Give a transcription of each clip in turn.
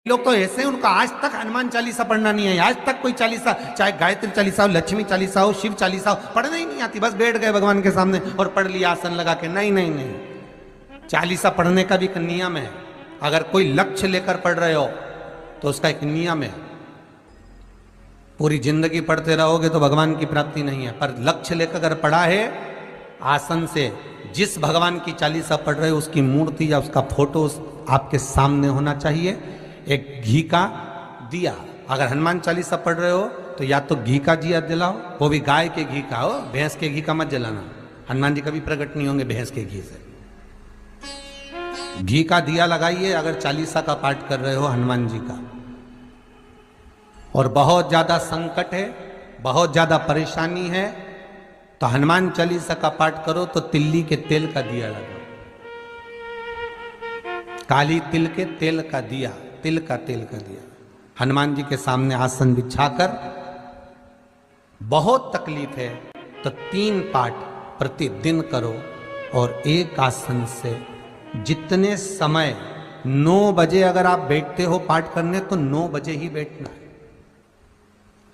लोग तो ऐसे हैं, उनका आज तक हनुमान चालीसा पढ़ना नहीं है, आज तक कोई चालीसा, चाहे गायत्री चालीसा हो, लक्ष्मी चालीसा हो, शिव चालीसा हो, पढ़ना ही नहीं आती। बस बैठ गए भगवान के सामने और पढ़ लिया आसन लगा के। नहीं नहीं नहीं, चालीसा पढ़ने का भी एक नियम है। अगर कोई लक्ष्य लेकर पढ़ रहे हो तो उसका एक नियम है। पूरी जिंदगी पढ़ते रहोगे तो भगवान की प्राप्ति नहीं है, पर लक्ष्य लेकर अगर पढ़ा है आसन से, जिस भगवान की चालीसा पढ़ रहे हो उसकी मूर्ति या उसका फोटो आपके सामने होना चाहिए। एक घी का दिया, अगर हनुमान चालीसा पढ़ रहे हो तो या तो घी का दिया जलाओ, वो भी गाय के घी का हो, भैंस के घी का मत जलाना। हनुमान जी कभी प्रकट नहीं होंगे भैंस के घी से। घी का दिया लगाइए अगर चालीसा का पाठ कर रहे हो हनुमान जी का। और बहुत ज्यादा संकट है, बहुत ज्यादा परेशानी है तो हनुमान चालीसा का पाठ करो तो तिल्ली के तेल का दिया लगाओ, काली तिल के तेल का दिया, तिल का तेल का दिया हनुमान जी के सामने आसन बिछाकर। बहुत तकलीफ है तो 3 पाठ प्रतिदिन करो और एक आसन से जितने समय 9 बजे अगर आप बैठते हो पाठ करने तो 9 बजे ही बैठना है।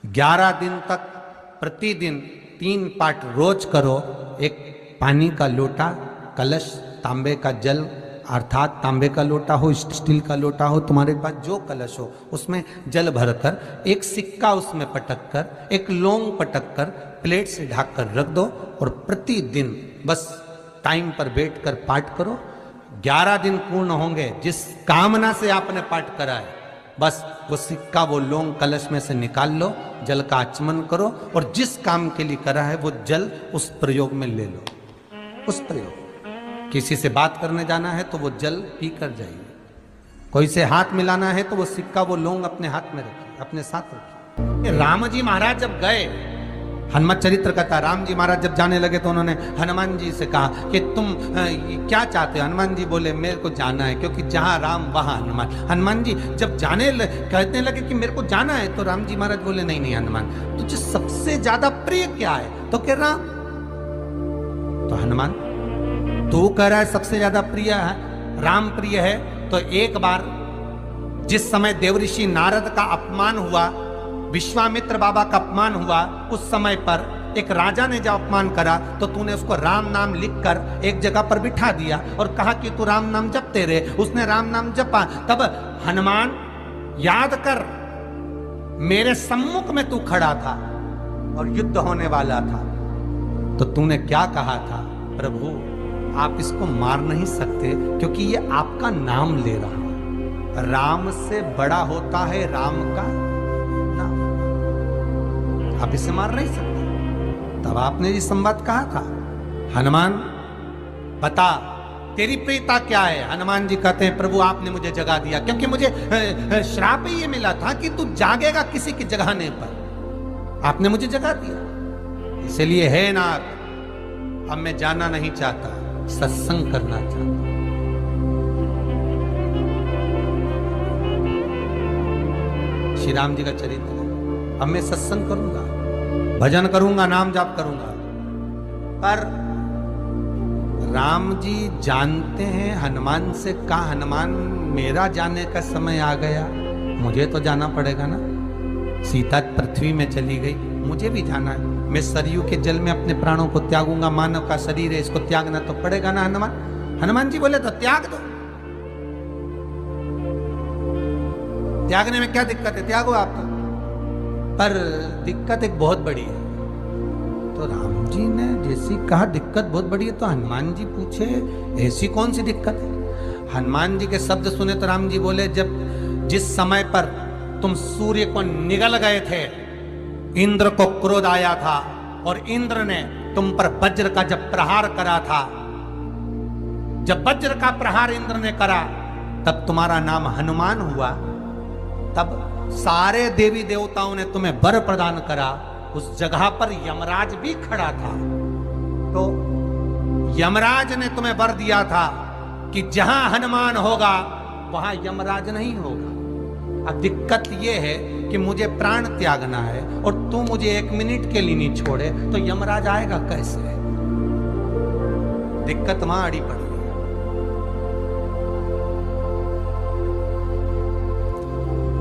11 दिन तक प्रतिदिन 3 पाठ रोज करो। एक पानी का लोटा, कलश, तांबे का जल अर्थात तांबे का लोटा हो, स्टील का लोटा हो, तुम्हारे पास जो कलश हो उसमें जल भरकर, एक सिक्का उसमें पटक कर, एक लौंग पटक कर प्लेट से ढक कर रख दो और प्रतिदिन बस टाइम पर बैठकर पाठ करो। 11 दिन पूर्ण होंगे, जिस कामना से आपने पाठ करा है बस वो सिक्का, वो लौंग कलश में से निकाल लो, जल का आचमन करो और जिस काम के लिए करा है वो जल उस प्रयोग में ले लो। उस प्रयोग, किसी से बात करने जाना है तो वो जल पी कर जाइए, कोई से हाथ मिलाना है तो वो सिक्का, वो लौंग अपने हाथ में रखिए, अपने साथ रखिए। राम जी महाराज जब गए, हनुमत चरित्र कहता, राम जी महाराज जब जाने लगे तो उन्होंने हनुमान जी से कहा कि तुम क्या चाहते हो। हनुमान जी बोले मेरे को जाना है, क्योंकि जहां राम वहां हनुमान। हनुमान जी जब कहने लगे कि मेरे को जाना है तो राम जी महाराज बोले नहीं नहीं हनुमान, तुझे सबसे ज्यादा प्रिय क्या है? तो कह राम। तो हनुमान तू कह रहा है सबसे ज्यादा प्रिय है, राम प्रिय है, तो एक बार जिस समय देवऋषि नारद का अपमान हुआ, विश्वामित्र बाबा का अपमान हुआ, उस समय पर एक राजा ने जब अपमान करा तो तूने उसको राम नाम लिखकर एक जगह पर बिठा दिया और कहा कि तू राम नाम जपते रहे। उसने राम नाम जपा। तब हनुमान याद कर, मेरे सम्मुख में तू खड़ा था और युद्ध होने वाला था, तो तूने क्या कहा था? प्रभु आप इसको मार नहीं सकते क्योंकि ये आपका नाम ले रहा है। राम से बड़ा होता है राम का नाम, आप इसे मार नहीं सकते। तब आपने ये संवाद कहा था, हनुमान बता तेरी प्रियता क्या है? हनुमान जी कहते हैं प्रभु आपने मुझे जगा दिया, क्योंकि मुझे श्राप ही ये मिला था कि तू जागेगा किसी की जगाने पर, आपने मुझे जगा दिया। इसलिए है नाथ, अब मैं जाना नहीं चाहता, सत्संग करना चाहता। श्री राम जी का चरित्र, अब मैं सत्संग करूंगा, भजन करूंगा, नाम जाप करूंगा। पर राम जी जानते हैं हनुमान से, कहा हनुमान मेरा जाने का समय आ गया, मुझे तो जाना पड़ेगा ना। सीता पृथ्वी में चली गई, मुझे भी जाना है। मैं सरयू के जल में अपने प्राणों को त्यागूंगा, मानव का शरीर है इसको त्यागना तो पड़ेगा ना हनुमान। हनुमान जी बोले तो त्याग दो, त्यागने में क्या दिक्कत है, त्यागो आप तो। पर दिक्कत एक बहुत बड़ी है। तो राम जी ने जैसी कहा दिक्कत बहुत बड़ी है, तो हनुमान जी पूछे ऐसी कौन सी दिक्कत है? हनुमान जी के शब्द सुने तो राम जी बोले, जब जिस समय पर तुम सूर्य को निगल गए थे, इंद्र को क्रोध आया था और इंद्र ने तुम पर वज्र का जब प्रहार करा था, जब वज्र का प्रहार इंद्र ने करा तब तुम्हारा नाम हनुमान हुआ। तब सारे देवी देवताओं ने तुम्हें वर प्रदान करा। उस जगह पर यमराज भी खड़ा था, तो यमराज ने तुम्हें वर दिया था कि जहां हनुमान होगा वहां यमराज नहीं होगा। अब दिक्कत यह है कि मुझे प्राण त्यागना है और तू मुझे 1 मिनट के लिए नहीं छोड़े तो यमराज आएगा कैसे? दिक्कत वहां अड़ी पड़ी।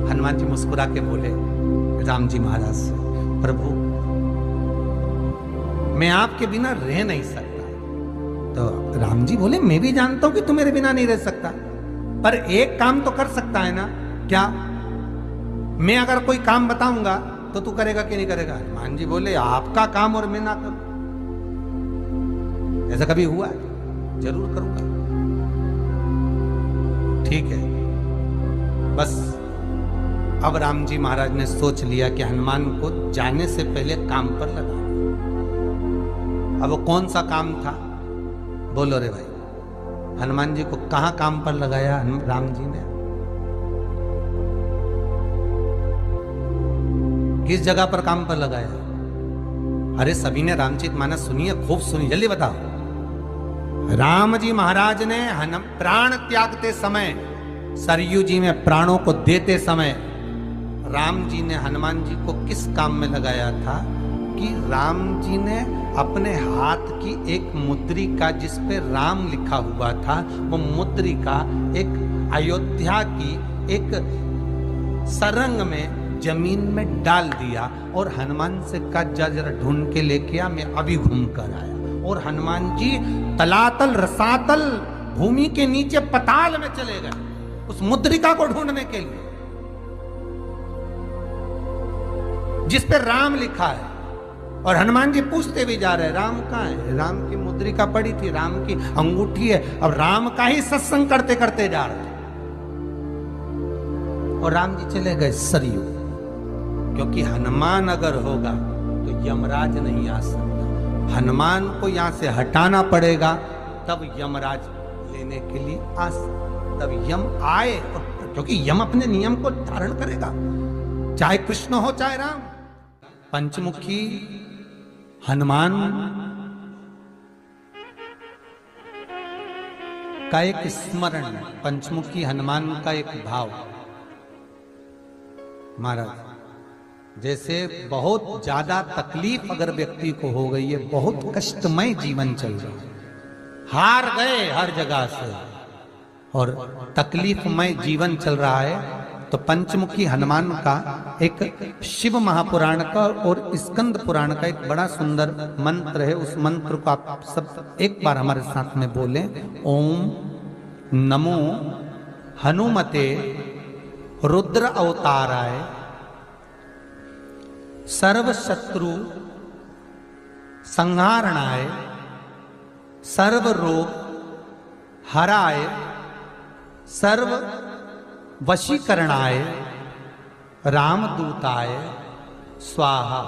हनुमान जी मुस्कुरा के बोले राम जी महाराज से, प्रभु मैं आपके बिना रह नहीं सकता। तो राम जी बोले मैं भी जानता हूं कि तू मेरे बिना नहीं रह सकता, पर एक काम तो कर सकता है ना। क्या? मैं अगर कोई काम बताऊंगा तो तू करेगा कि नहीं करेगा? हनुमान जी बोले आपका काम और मैं ना करूं, ऐसा कभी हुआ है? जरूर करूंगा। ठीक है। बस अब राम जी महाराज ने सोच लिया कि हनुमान को जाने से पहले काम पर लगा। अब वो कौन सा काम था? बोलो रे भाई। हनुमान जी को कहां काम पर लगाया राम जी ने? किस जगह पर काम पर लगाया? अरे सभी ने रामचरितमानस सुनी है, खूब सुनी, जल्दी बताओ। राम जी महाराज ने प्राण त्यागते समय, सरयू जी में प्राणों को देते समय राम जी ने हनुमान जी को किस काम में लगाया था कि राम जी ने अपने हाथ की एक मुद्रिका जिस पे राम लिखा हुआ था, वो मुद्रिका एक अयोध्या की एक सरंग में जमीन में डाल दिया और हनुमान से कहा जा जरा ढूंढ के लेके आ, मैं अभी घूम कर आया। और हनुमान जी तलातल रसातल भूमि के नीचे पताल में चले गए उस मुद्रिका को ढूंढने के लिए जिस पे राम लिखा है। और हनुमान जी पूछते भी जा रहे राम कहाँ है? राम की मुद्रिका पड़ी थी, राम की अंगूठी है। अब राम का ही सत्संग करते करते जा रहे थे और राम जी चले गए सरयू, क्योंकि हनुमान अगर होगा तो यमराज नहीं आ सकता। हनुमान को यहां से हटाना पड़ेगा तब यमराज लेने के लिए आ सकता, तब यम आए। क्योंकि यम अपने नियम को धारण करेगा, चाहे कृष्ण हो चाहे राम। पंचमुखी हनुमान का एक स्मरण, पंचमुखी हनुमान का एक भाव। महाराज जैसे बहुत ज्यादा तकलीफ अगर व्यक्ति को हो गई है, बहुत कष्टमय जीवन चल रहा है, हार गए हर जगह से और तकलीफमय जीवन चल रहा है, तो पंचमुखी हनुमान का एक शिव महापुराण का और स्कंद पुराण का एक बड़ा सुंदर मंत्र है। उस मंत्र को आप सब एक बार हमारे साथ में बोलें। ओम नमो हनुमते रुद्र अवताराय सर्व शत्रु संहारणाय सर्व रोग हराय सर्व वशीकरणाय रामदूताय स्वाहा।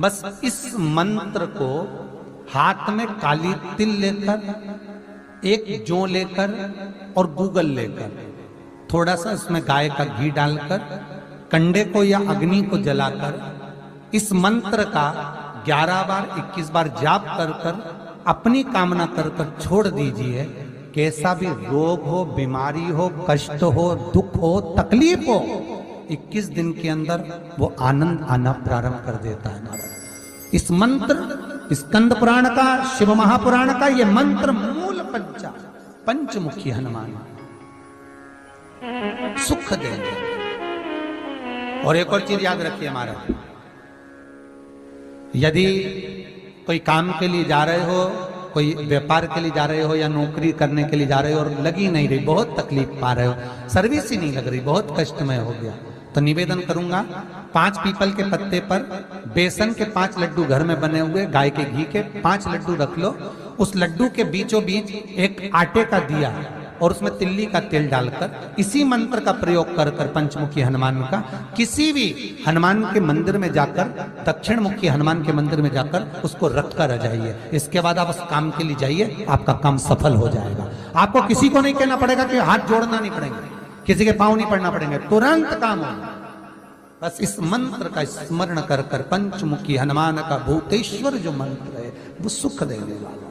बस इस मंत्र को हाथ में काली तिल लेकर, एक जौ लेकर और गूगल लेकर, थोड़ा सा इसमें गाय का घी डालकर, कंडे को या अग्नि को जलाकर इस मंत्र का 11 बार 21 बार जाप कर कर अपनी कामना कर कर छोड़ दीजिए। कैसा भी रोग हो, बीमारी हो, कष्ट हो, दुख हो, तकलीफ हो, 21 दिन के अंदर वो आनंद आना प्रारंभ कर देता है। महाराज इस मंत्र, स्कंद पुराण का, शिव महापुराण का ये मंत्र मूल पंचमुखी हनुमान सुख देंगे। और एक और चीज याद रखिए महाराज, यदि कोई काम के लिए जा रहे हो, कोई व्यापार के लिए जा रहे हो या नौकरी करने के लिए जा रहे हो और लगी नहीं रही, बहुत तकलीफ पा रहे हो, सर्विस ही नहीं लग रही, बहुत कष्टमय हो गया, तो निवेदन करूंगा 5 पीपल के पत्ते पर बेसन के 5 लड्डू घर में बने हुए, गाय के घी के 5 लड्डू रख लो। उस लड्डू के बीचों बीच एक आटे का दिया और उसमें तिल्ली का तेल डालकर इसी मंत्र का प्रयोग कर कर पंचमुखी हनुमान का किसी भी हनुमान के मंदिर में जाकर, दक्षिण मुखी हनुमान के मंदिर में जाकर उसको रख कर आ जाइए। इसके बाद आप उस काम के लिए जाइए, आपका काम सफल हो जाएगा। आपको किसी को नहीं कहना पड़ेगा कि हाथ जोड़ना नहीं पड़ेंगे, किसी के पांव नहीं पड़ना पड़ेंगे, तुरंत काम होगा। बस इस मंत्र का स्मरण कर कर पंचमुखी हनुमान का भूतेश्वर जो मंत्र है वो सुख देने वाला।